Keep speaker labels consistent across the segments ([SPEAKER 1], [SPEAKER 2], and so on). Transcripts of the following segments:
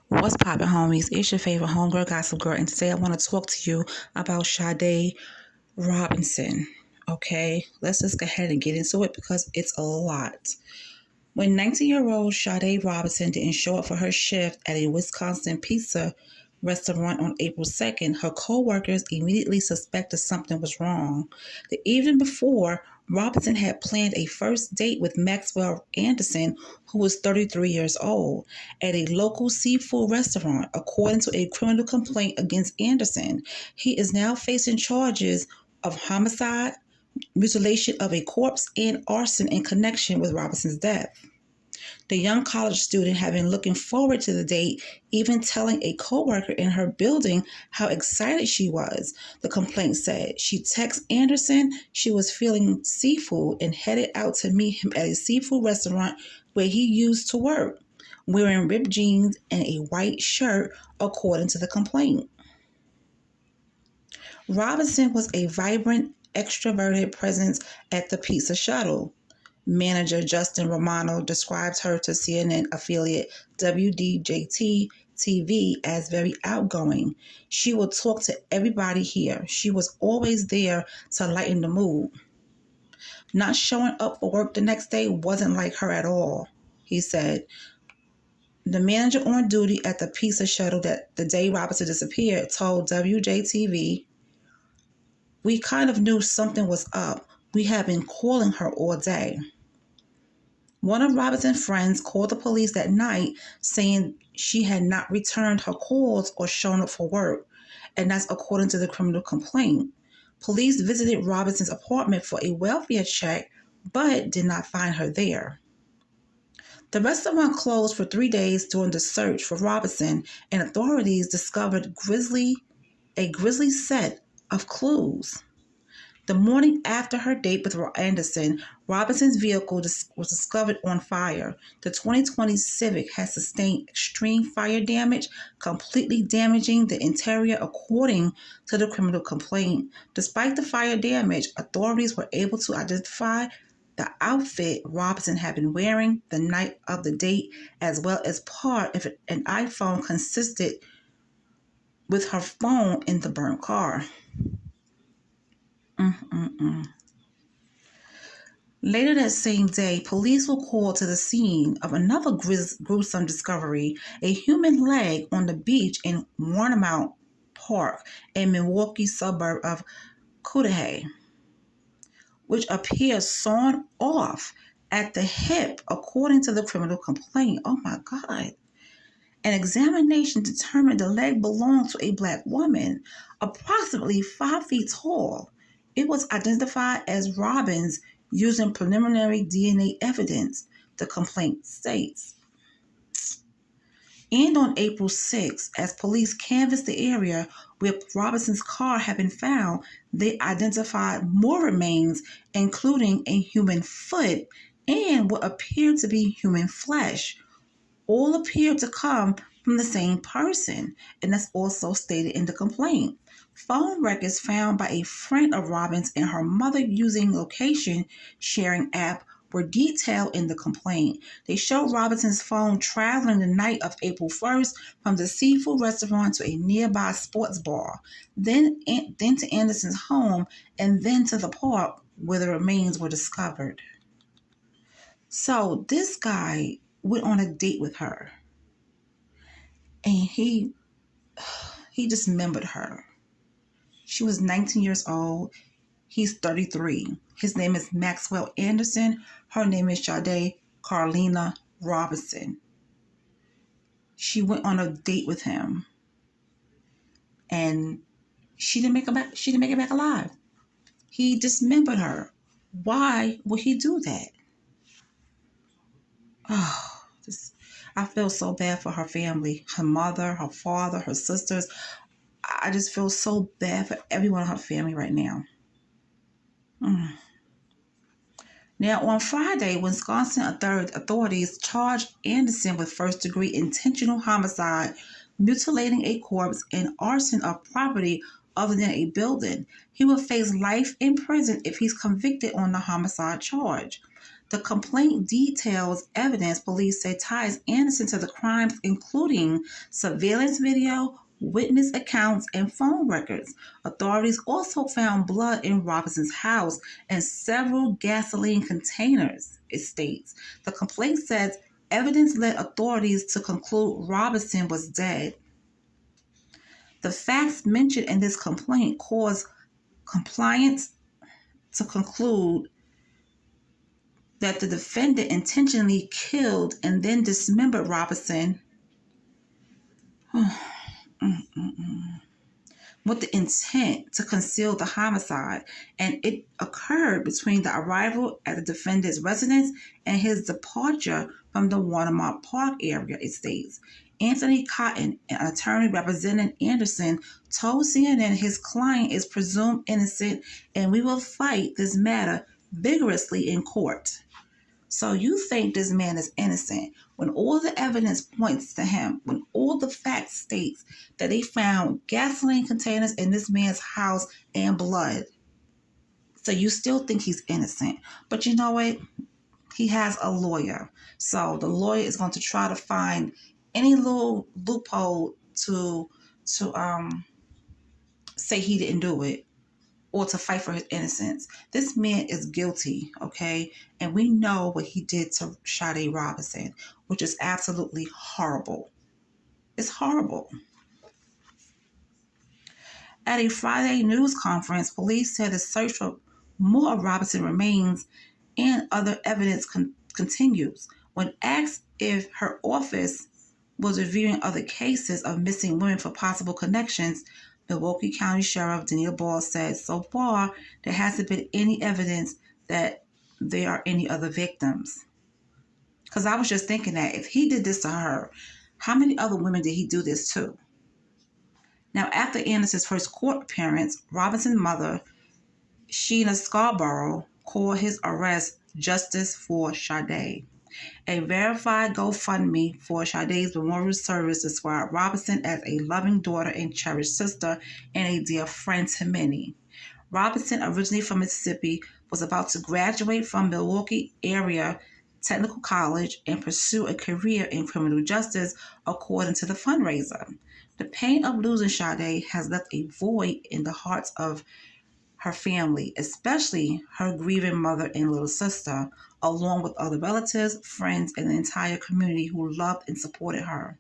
[SPEAKER 1] What's poppin', homies? It's your favorite homegirl, Gossip Girl, and today I want to talk to you about Sade Robinson. Okay, let's just go ahead and get into it because it's a lot. When 19-year-old Sade Robinson didn't show up for her shift at a Wisconsin pizza restaurant on April 2nd, her co-workers immediately suspected something was wrong. The evening before, Robinson had planned a first date with Maxwell Anderson, who was 33 years old, at a local seafood restaurant, according to a criminal complaint against Anderson. He is now facing charges of homicide, mutilation of a corpse, and arson in connection with Robinson's death. The young college student had been looking forward to the date, even telling a coworker in her building how excited she was. The complaint said she texted Anderson she was feeling seafood and headed out to meet him at a seafood restaurant where he used to work, wearing ripped jeans and a white shirt, according to the complaint. Robinson was a vibrant, extroverted presence at the Pizza Shuttle. Manager Justin Romano described her to CNN affiliate WDJT-TV as very outgoing. She would talk to everybody here. She was always there to lighten the mood. Not showing up for work the next day wasn't like her at all, he said. The manager on duty at the Pizza Shuttle that the day Robinson disappeared told WJTV, "We kind of knew something was up. We had been calling her all day." One of Robinson's friends called the police that night saying she had not returned her calls or shown up for work, and that's according to the criminal complaint. Police visited Robinson's apartment for a welfare check, but did not find her there. The restaurant closed for 3 days during the search for Robinson, and authorities discovered a grisly set of clues. The morning after her date with Anderson, Robinson's vehicle was discovered on fire. The 2020 Civic has sustained extreme fire damage, completely damaging the interior, according to the criminal complaint. Despite the fire damage, authorities were able to identify the outfit Robinson had been wearing the night of the date, as well as part of an iPhone consisted with her phone in the burnt car. Later that same day, police were called to the scene of another gruesome discovery, a human leg on the beach in Warnemount Park, a Milwaukee suburb of Cudahy, which appears sawn off at the hip, according to the criminal complaint. Oh my God. An examination determined the leg belonged to a black woman, approximately 5 feet tall. It was identified as Robin's using preliminary DNA evidence, the complaint states. And on April 6, as police canvassed the area where Robinson's car had been found, they identified more remains, including a human foot and what appeared to be human flesh. All appeared to come from the same person, and that's also stated in the complaint. Phone records found by a friend of Robin's and her mother using location sharing app were detailed in the complaint. They show Robinson's phone traveling the night of April 1st from the seafood restaurant to a nearby sports bar, then to Anderson's home, and then to the park where the remains were discovered. So this guy went on a date with her, and he dismembered her. She was 19 years old. He's 33. His name is Maxwell Anderson. Her name is Sade Carlina Robinson. She went on a date with him, and she didn't make it back alive. He dismembered her. Why would he do that? Oh, I feel so bad for her family, her mother, her father, her sisters. I just feel so bad for everyone in her family right now. Now, on Friday, Wisconsin authorities charged Anderson with first-degree intentional homicide, mutilating a corpse, and arson of property other than a building. He will face life in prison if he's convicted on the homicide charge. The complaint details evidence police say ties Anderson to the crimes, including surveillance video, witness accounts, and phone records. Authorities also found blood in Robinson's house and several gasoline containers, it states. The complaint says evidence led authorities to conclude Robinson was dead. The facts mentioned in this complaint caused compliance to conclude that the defendant intentionally killed and then dismembered Robinson with the intent to conceal the homicide, and it occurred between the arrival at the defendant's residence and his departure from the Watermark Park area, it states. Anthony Cotton, an attorney representing Anderson, told CNN his client is presumed innocent and we will fight this matter vigorously in court. So you think this man is innocent when all the evidence points to him, when all the facts states that they found gasoline containers in this man's house and blood. So you still think he's innocent. But you know what? He has a lawyer. So the lawyer is going to try to find any little loophole to say he didn't do it, or to fight for his innocence. This man is guilty, okay? And we know what he did to Sade Robinson, which is absolutely horrible. It's horrible. At a Friday news conference, police said the search for more of Robinson remains and other evidence continues. When asked if her office was reviewing other cases of missing women for possible connections, Milwaukee County Sheriff Daniel Ball said, so far, there hasn't been any evidence that there are any other victims. Because I was just thinking that if he did this to her, how many other women did he do this to? Now, after Anderson's first court appearance, Robinson's mother, Sheena Scarborough, called his arrest Justice for Sade. A verified GoFundMe for Sade's memorial service described Robinson as a loving daughter and cherished sister and a dear friend to many. Robinson, originally from Mississippi, was about to graduate from Milwaukee Area Technical College and pursue a career in criminal justice, according to the fundraiser. The pain of losing Sade has left a void in the hearts of her family, especially her grieving mother and little sister, along with other relatives, friends, and the entire community who loved and supported her.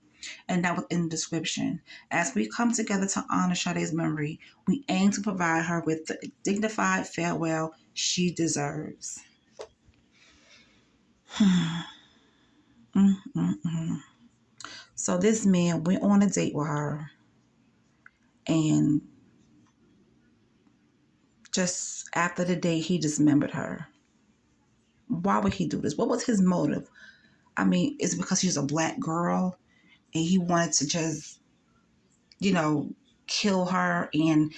[SPEAKER 1] And that was in the description. As we come together to honor Sade's memory, we aim to provide her with the dignified farewell she deserves. So this man went on a date with her, and just after the date, he dismembered her. Why would he do this? What was his motive? I mean, is it because she's a black girl and he wanted to just, kill her and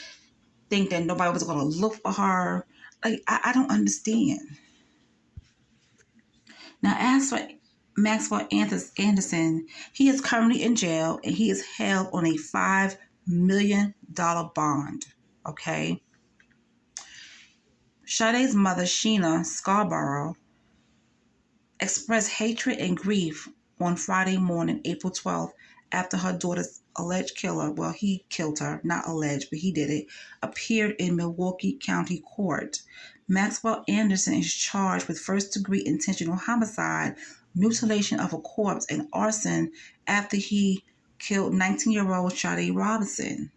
[SPEAKER 1] think that nobody was going to look for her? Like, I don't understand. Now, as for Maxwell Anderson, he is currently in jail and he is held on a $5 million bond. Okay? Sade's mother, Sheena Scarborough, expressed hatred and grief on Friday morning, April 12th, after her daughter's alleged killer, well, he killed her, not alleged, but he did it, appeared in Milwaukee County Court. Maxwell Anderson is charged with first-degree intentional homicide, mutilation of a corpse, and arson after he killed 19-year-old Sade Robinson.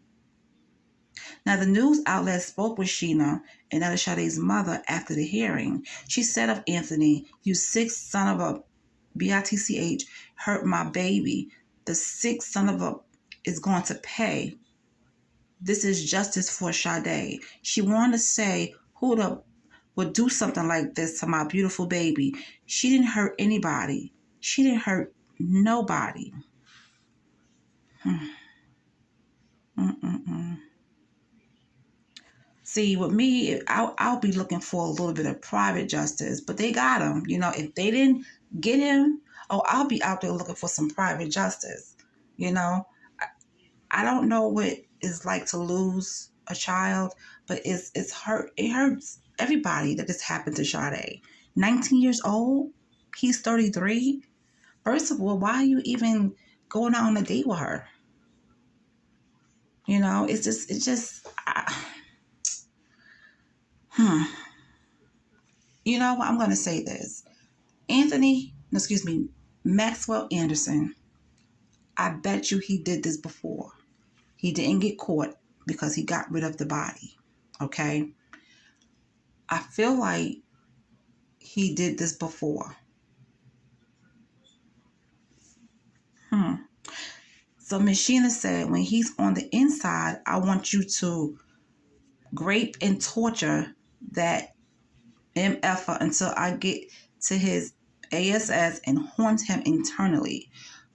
[SPEAKER 1] Now, the news outlet spoke with Sheena, and that is Sade's mother, after the hearing. She said of Anthony, "You sick son of a bitch, hurt my baby. The sick son of a is going to pay. This is justice for Sade." She wanted to say, who would do something like this to my beautiful baby? She didn't hurt anybody. She didn't hurt nobody. See, with me, I'll be looking for a little bit of private justice, but they got him. If they didn't get him, I'll be out there looking for some private justice. I don't know what it's like to lose a child, but it's hurt. It hurts everybody that this happened to Sade. 19 years old. He's 33. First of all, why are you even going out on a date with her? You know, hmm. You know what? I'm going to say this. Maxwell Anderson, I bet you he did this before. He didn't get caught because he got rid of the body. Okay? I feel like he did this before. So Miss Sheena said, when he's on the inside, I want you to grape and torture that MF until I get to his ASS and haunt him internally.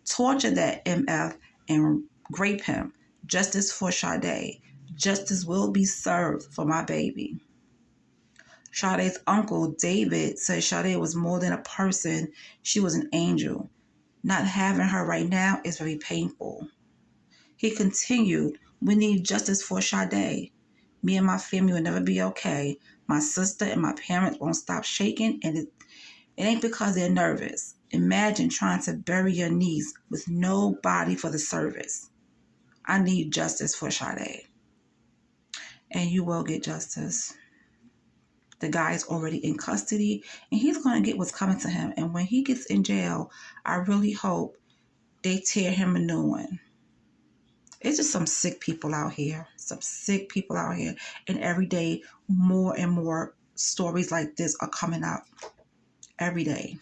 [SPEAKER 1] Torture that MF and grape him. Justice for Sade. Justice will be served for my baby. Sade's uncle, David, said Sade was more than a person. She was an angel. Not having her right now is very painful. He continued, we need justice for Sade. Me and my family will never be okay. My sister and my parents won't stop shaking, and it ain't because they're nervous. Imagine trying to bury your niece with no body for the service. I need justice for Sade. And you will get justice. The guy is already in custody, and he's going to get what's coming to him. And when he gets in jail, I really hope they tear him a new one. It's just some sick people out here. Some sick people out here. And every day, more and more stories like this are coming up. Every day.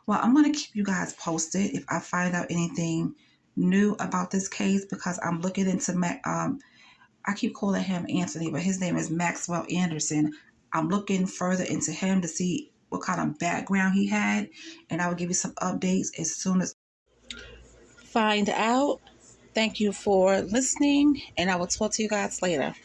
[SPEAKER 1] Well, I'm going to keep you guys posted if I find out anything new about this case, because I'm looking into, I keep calling him Anthony, but his name is Maxwell Anderson. I'm looking further into him to see what kind of background he had, and I will give you some updates as soon as find out. Thank you for listening, and I will talk to you guys later.